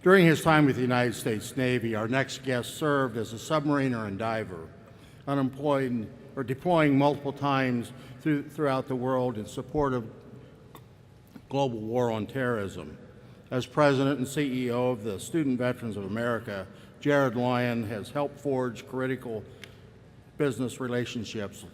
During his time with the United States Navy, our next guest served as a submariner and diver, unemployed or deploying multiple times throughout the world in support of global war on terrorism. As president and CEO of the Student Veterans of America, Jared Lyon has helped forge critical business relationships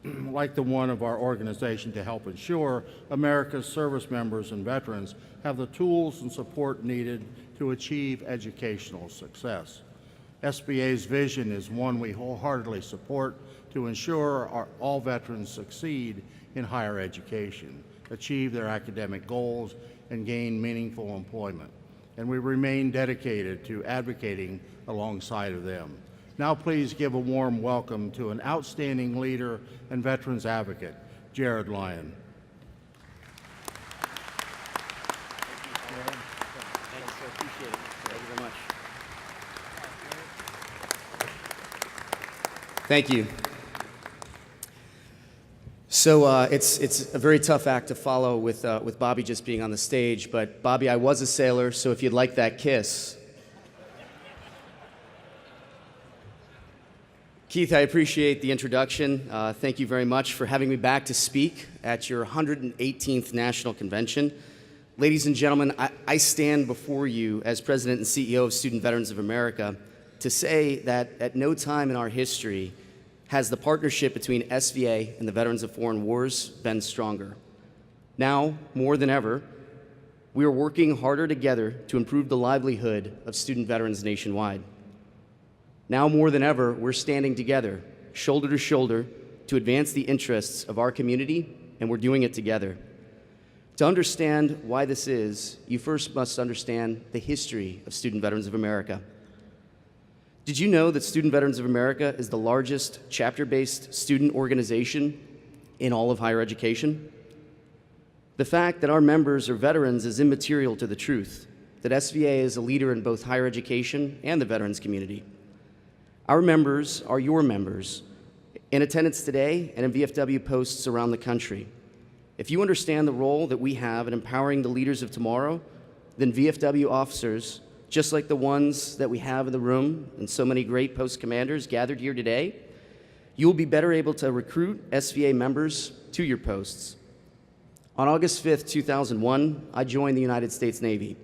like the one of our organization to help ensure America's service members and veterans have the tools and support needed to achieve educational success. SVA's vision is one we wholeheartedly support to ensure all veterans succeed in higher education, achieve their academic goals, and gain meaningful employment. And we remain dedicated to advocating alongside of them. Now please give a warm welcome to an outstanding leader and veterans advocate, Jared Lyon. Thanks, I appreciate it. Thank you very much. Thank you. So it's a very tough act to follow with Bobby just being on the stage, but Bobby, I was a sailor, so if you'd like that kiss. Keith, I appreciate the introduction. Thank you very much for having me back to speak at your 118th National Convention. Ladies and gentlemen, I stand before you as President and CEO of Student Veterans of America to say that at no time in our history has the partnership between SVA and the Veterans of Foreign Wars been stronger. Now, more than ever, we are working harder together to improve the livelihood of student veterans nationwide. Now more than ever, we're standing together, shoulder to shoulder, to advance the interests of our community, and we're doing it together. To understand why this is, you first must understand the history of Student Veterans of America. Did you know that Student Veterans of America is the largest chapter-based student organization in all of higher education? The fact that our members are veterans is immaterial to the truth that SVA is a leader in both higher education and the veterans community. Our members are your members, in attendance today and in VFW posts around the country. If you understand the role that we have in empowering the leaders of tomorrow, then VFW officers, just like the ones that we have in the room and so many great post commanders gathered here today, you will be better able to recruit SVA members to your posts. On August 5th, 2001, I joined the United States Navy.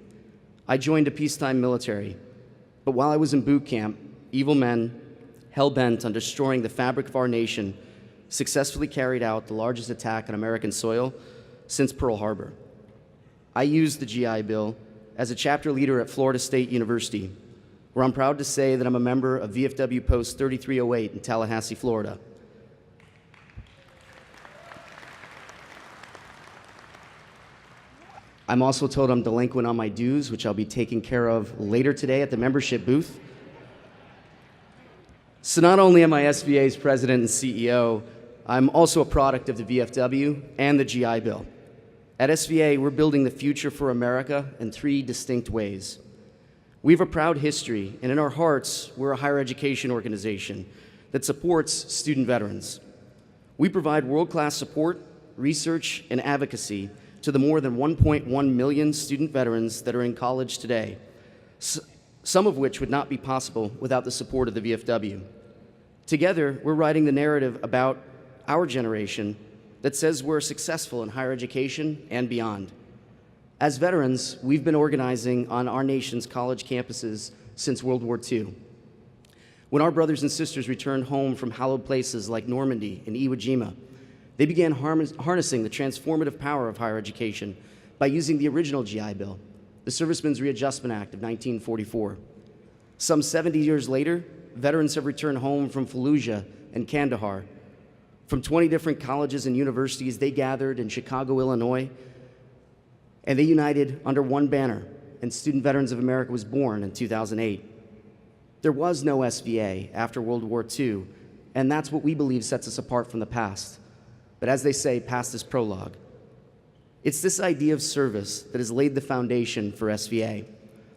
I joined a peacetime military, but while I was in boot camp, evil men, hell-bent on destroying the fabric of our nation, successfully carried out the largest attack on American soil since Pearl Harbor. I used the GI Bill as a chapter leader at Florida State University, where I'm proud to say that I'm a member of VFW Post 3308 in Tallahassee, Florida. I'm also told I'm delinquent on my dues, which I'll be taking care of later today at the membership booth. So not only am I SVA's president and CEO, I'm also a product of the VFW and the GI Bill. At SVA, we're building the future for America in three distinct ways. We have a proud history, and in our hearts, we're a higher education organization that supports student veterans. We provide world-class support, research, and advocacy to the more than 1.1 million student veterans that are in college today, some of which would not be possible without the support of the VFW. Together, we're writing the narrative about our generation that says we're successful in higher education and beyond. As veterans, we've been organizing on our nation's college campuses since World War II. When our brothers and sisters returned home from hallowed places like Normandy and Iwo Jima, they began harnessing the transformative power of higher education by using the original GI Bill, the Servicemen's Readjustment Act of 1944. Some 70 years later, veterans have returned home from Fallujah and Kandahar. From 20 different colleges and universities, they gathered in Chicago, Illinois, and they united under one banner, and Student Veterans of America was born in 2008. There was no SVA after World War II, and that's what we believe sets us apart from the past. But as they say, past is prologue. It's this idea of service that has laid the foundation for SVA,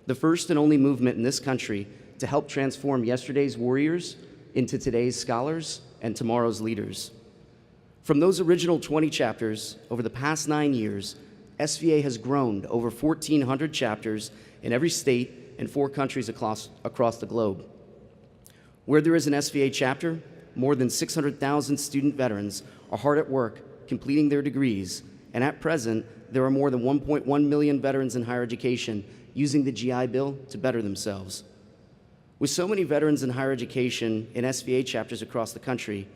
the first and only movement in this country to help transform yesterday's warriors into today's scholars and tomorrow's leaders. From those original 20 chapters, over the past 9 years, SVA has grown to over 1,400 chapters in every state in 4 countries across the globe. Where there is an SVA chapter, more than 600,000 student veterans are hard at work completing their degrees, and at present, there are more than 1.1 million veterans in higher education using the GI Bill to better themselves. With so many veterans in higher education in SVA chapters across the country,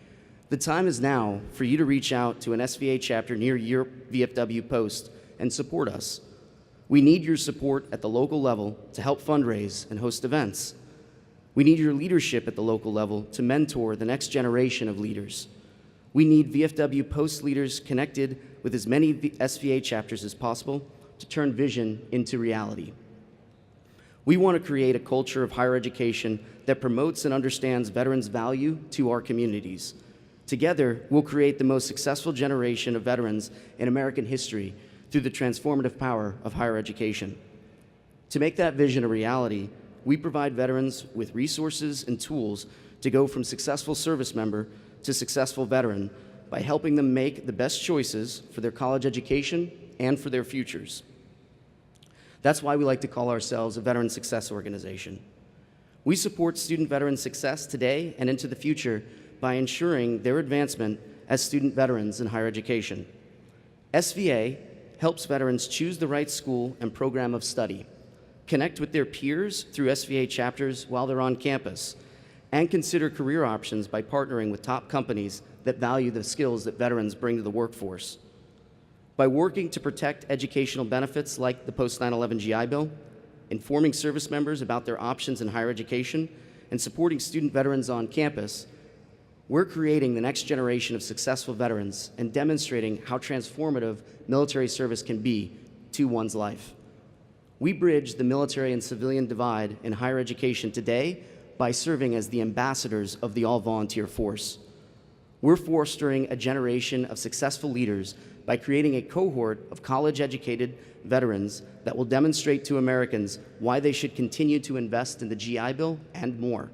the time is now for you to reach out to an SVA chapter near your VFW post and support us. We need your support at the local level to help fundraise and host events. We need your leadership at the local level to mentor the next generation of leaders. We need VFW post leaders connected with as many SVA chapters as possible to turn vision into reality. We want to create a culture of higher education that promotes and understands veterans' value to our communities. Together, we'll create the most successful generation of veterans in American history through the transformative power of higher education. To make that vision a reality, we provide veterans with resources and tools to go from successful service member to successful veteran by helping them make the best choices for their college education and for their futures. That's why we like to call ourselves a veteran success organization. We support student veteran success today and into the future by ensuring their advancement as student veterans in higher education. SVA helps veterans choose the right school and program of study, connect with their peers through SVA chapters while they're on campus, and consider career options by partnering with top companies that value the skills that veterans bring to the workforce. By working to protect educational benefits like the post-9/11 GI Bill, informing service members about their options in higher education, and supporting student veterans on campus, we're creating the next generation of successful veterans and demonstrating how transformative military service can be to one's life. We bridge the military and civilian divide in higher education today by serving as the ambassadors of the all-volunteer force. We're fostering a generation of successful leaders by creating a cohort of college-educated veterans that will demonstrate to Americans why they should continue to invest in the GI Bill and more.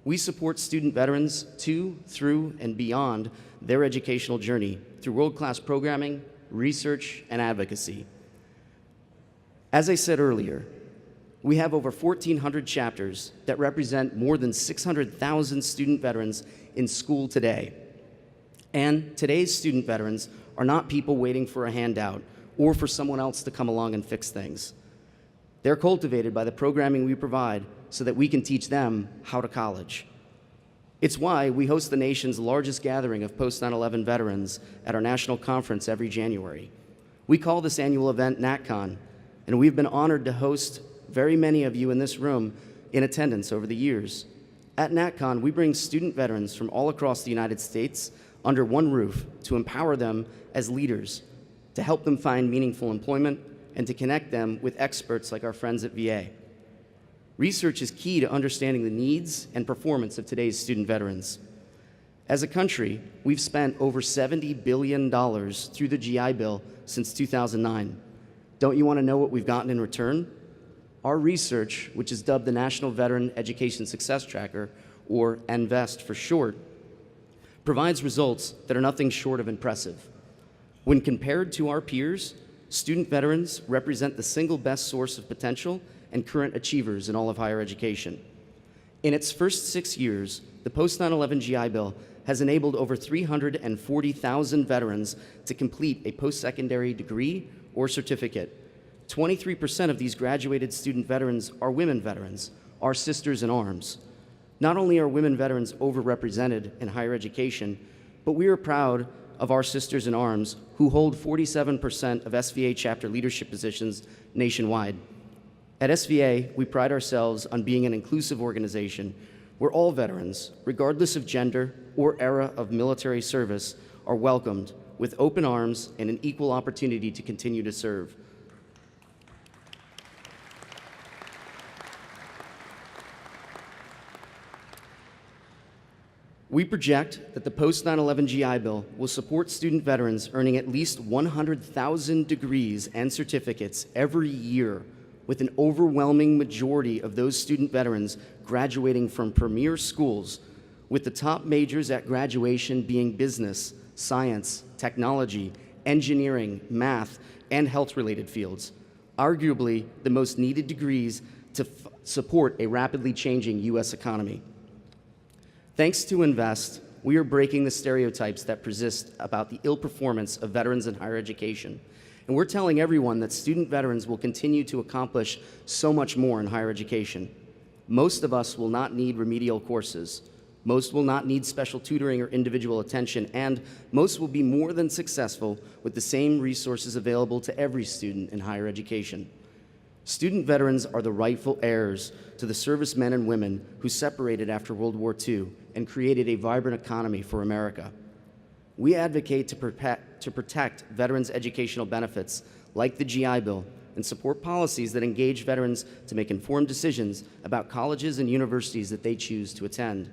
We support student veterans to, through, and beyond their educational journey through world-class programming, research, and advocacy. As I said earlier, we have over 1,400 chapters that represent more than 600,000 student veterans in school today. And today's student veterans are not people waiting for a handout or for someone else to come along and fix things. They're cultivated by the programming we provide so that we can teach them how to college. It's why we host the nation's largest gathering of post-9/11 veterans at our national conference every January. We call this annual event NatCon, and we've been honored to host very many of you in this room in attendance over the years. At NatCon, we bring student veterans from all across the United States under one roof to empower them as leaders, to help them find meaningful employment, and to connect them with experts like our friends at VA. Research is key to understanding the needs and performance of today's student veterans. As a country, we've spent over $70 billion through the GI Bill since 2009. Don't you want to know what we've gotten in return? Our research, which is dubbed the National Veteran Education Success Tracker, or NVEST for short, provides results that are nothing short of impressive. When compared to our peers, student veterans represent the single best source of potential and current achievers in all of higher education. In its first 6 years, the post-9/11 GI Bill has enabled over 340,000 veterans to complete a post-secondary degree or certificate. 23% of these graduated student veterans are women veterans, our sisters in arms. Not only are women veterans overrepresented in higher education, but we are proud of our sisters in arms who hold 47% of SVA chapter leadership positions nationwide. At SVA, we pride ourselves on being an inclusive organization where all veterans, regardless of gender or era of military service, are welcomed with open arms and an equal opportunity to continue to serve. We project that the post-9/11 GI Bill will support student veterans earning at least 100,000 degrees and certificates every year, with an overwhelming majority of those student veterans graduating from premier schools, with the top majors at graduation being business, science, technology, engineering, math, and health-related fields. arguably the most needed degrees to support a rapidly changing U.S. economy. Thanks to INVEST, we are breaking the stereotypes that persist about the ill performance of veterans in higher education. And we're telling everyone that student veterans will continue to accomplish so much more in higher education. Most of us will not need remedial courses. Most will not need special tutoring or individual attention, and most will be more than successful with the same resources available to every student in higher education. Student veterans are the rightful heirs to the servicemen and women who separated after World War II and created a vibrant economy for America. We advocate to protect veterans' educational benefits like the GI Bill and support policies that engage veterans to make informed decisions about colleges and universities that they choose to attend.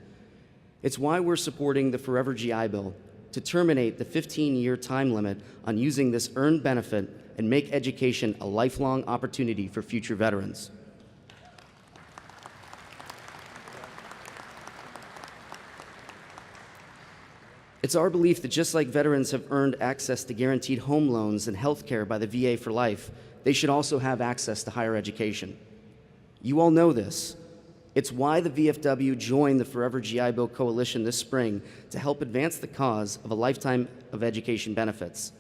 It's why we're supporting the Forever GI Bill to terminate the 15-year time limit on using this earned benefit and make education a lifelong opportunity for future veterans. It's our belief that just like veterans have earned access to guaranteed home loans and health care by the VA for life, they should also have access to higher education. You all know this. It's why the VFW joined the Forever GI Bill Coalition this spring to help advance the cause of a lifetime of education benefits.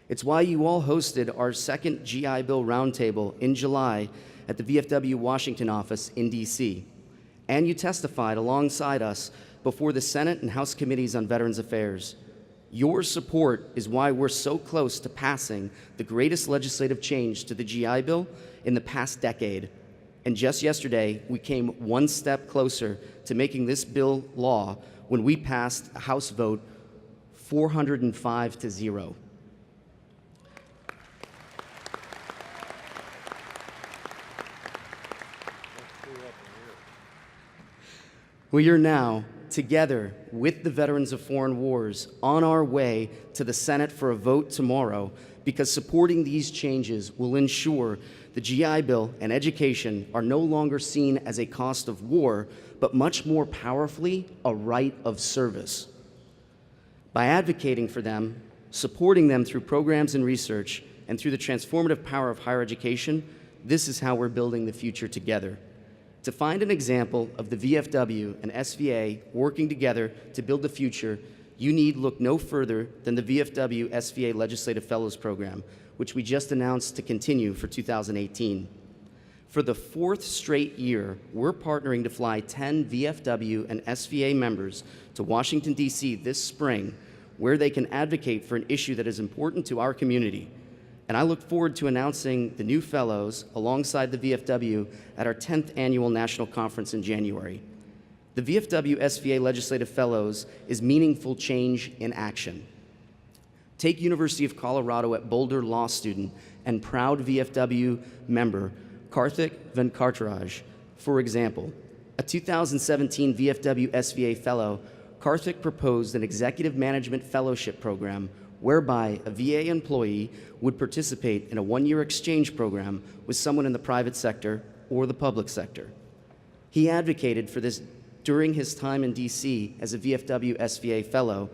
It's why you all hosted our second GI Bill Roundtable in July at the VFW Washington office in DC. And you testified alongside us before the Senate and House Committees on Veterans Affairs. Your support is why we're so close to passing the greatest legislative change to the GI Bill in the past decade. And just yesterday, we came one step closer to making this bill law when we passed a House vote 405-0. We are now, together with the veterans of foreign wars, on our way to the Senate for a vote tomorrow because supporting these changes will ensure the GI Bill and education are no longer seen as a cost of war, but much more powerfully a right of service. By advocating for them, supporting them through programs and research, and through the transformative power of higher education, this is how we're building the future together. To find an example of the VFW and SVA working together to build the future, you need look no further than the VFW SVA Legislative Fellows Program, which we just announced to continue for 2018. For the fourth straight year, we're partnering to fly 10 VFW and SVA members to Washington, D.C. this spring, where they can advocate for an issue that is important to our community. And I look forward to announcing the new fellows alongside the VFW at our 10th annual national conference in January. The VFW SVA Legislative Fellows is meaningful change in action. Take University of Colorado at Boulder law student and proud VFW member Karthik Venkataraj, for example. A 2017 VFW SVA fellow, Karthik proposed an executive management fellowship program whereby a VA employee would participate in a one-year exchange program with someone in the private sector or the public sector. He advocated for this during his time in DC as a VFW SVA fellow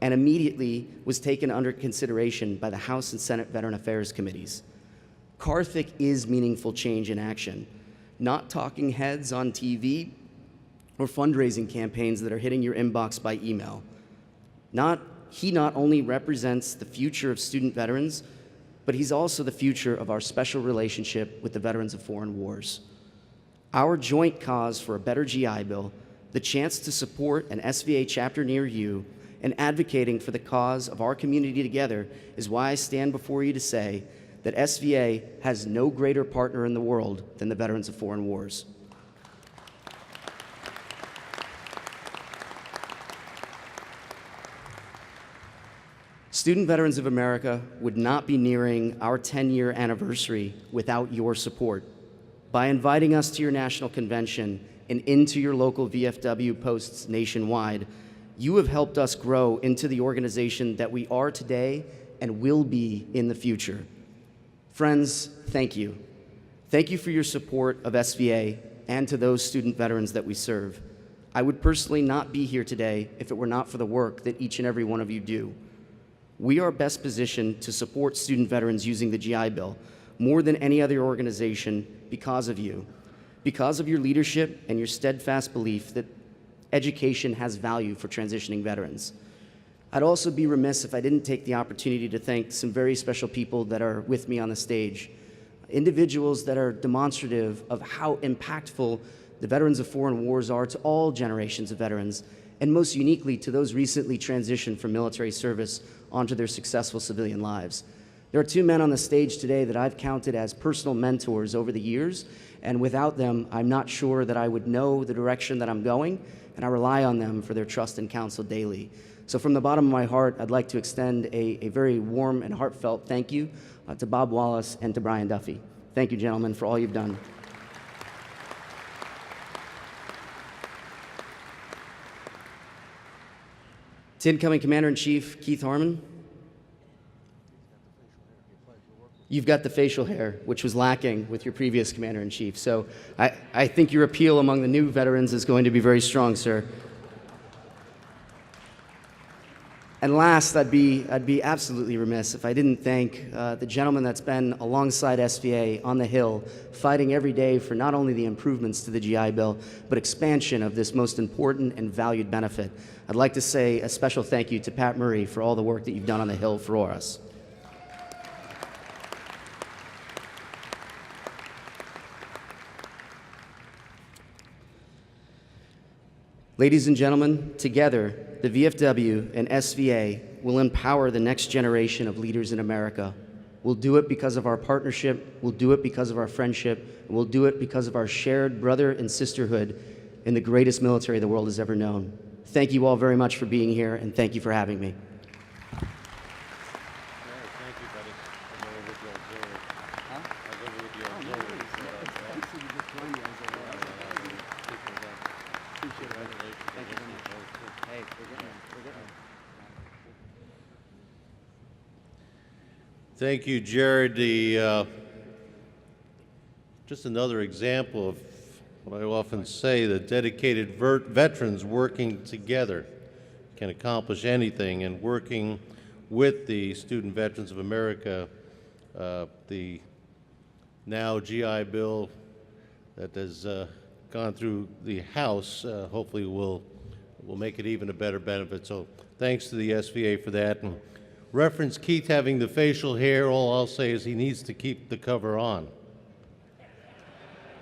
and immediately was taken under consideration by the House and Senate Veteran Affairs Committees. Karthik is meaningful change in action, not talking heads on TV or fundraising campaigns that are hitting your inbox by email. He not only represents the future of student veterans, but he's also the future of our special relationship with the veterans of foreign wars. Our joint cause for a better GI Bill, the chance to support an SVA chapter near you, and advocating for the cause of our community together is why I stand before you to say that SVA has no greater partner in the world than the veterans of foreign wars. Student Veterans of America would not be nearing our 10-year anniversary without your support. By inviting us to your national convention and into your local VFW posts nationwide, you have helped us grow into the organization that we are today and will be in the future. Friends, thank you. Thank you for your support of SVA and to those student veterans that we serve. I would personally not be here today if it were not for the work that each and every one of you do. We are best positioned to support student veterans using the GI Bill more than any other organization because of you, because of your leadership and your steadfast belief that education has value for transitioning veterans. I'd also be remiss if I didn't take the opportunity to thank some very special people that are with me on the stage, individuals that are demonstrative of how impactful the veterans of foreign wars are to all generations of veterans, and most uniquely to those recently transitioned from military service onto their successful civilian lives. There are two men on the stage today that I've counted as personal mentors over the years, and without them, I'm not sure that I would know the direction that I'm going, and I rely on them for their trust and counsel daily. So from the bottom of my heart, I'd like to extend a very warm and heartfelt thank you to Bob Wallace and to Brian Duffy. Thank you, gentlemen, for all you've done. To incoming Commander-in-Chief Keith Harmon, you've got the facial hair, which was lacking with your previous Commander-in-Chief. So I think your appeal among the new veterans is going to be very strong, sir. And last, I'd be absolutely remiss if I didn't thank the gentleman that's been alongside SVA on the Hill, fighting every day for not only the improvements to the GI Bill, but expansion of this most important and valued benefit. I'd like to say a special thank you to Pat Murray for all the work that you've done on the Hill for us. Ladies and gentlemen, together, the VFW and SVA will empower the next generation of leaders in America. We'll do it because of our partnership, we'll do it because of our friendship, and we'll do it because of our shared brother and sisterhood in the greatest military the world has ever known. Thank you all very much for being here, and thank you for having me. Thank you, Jared. Just another example of what I often say, the dedicated veterans working together can accomplish anything, and working with the Student Veterans of America, the now GI Bill that has gone through the House, hopefully will make it even a better benefit. So thanks to the SVA for that. And reference Keith having the facial hair, all I'll say is he needs to keep the cover on.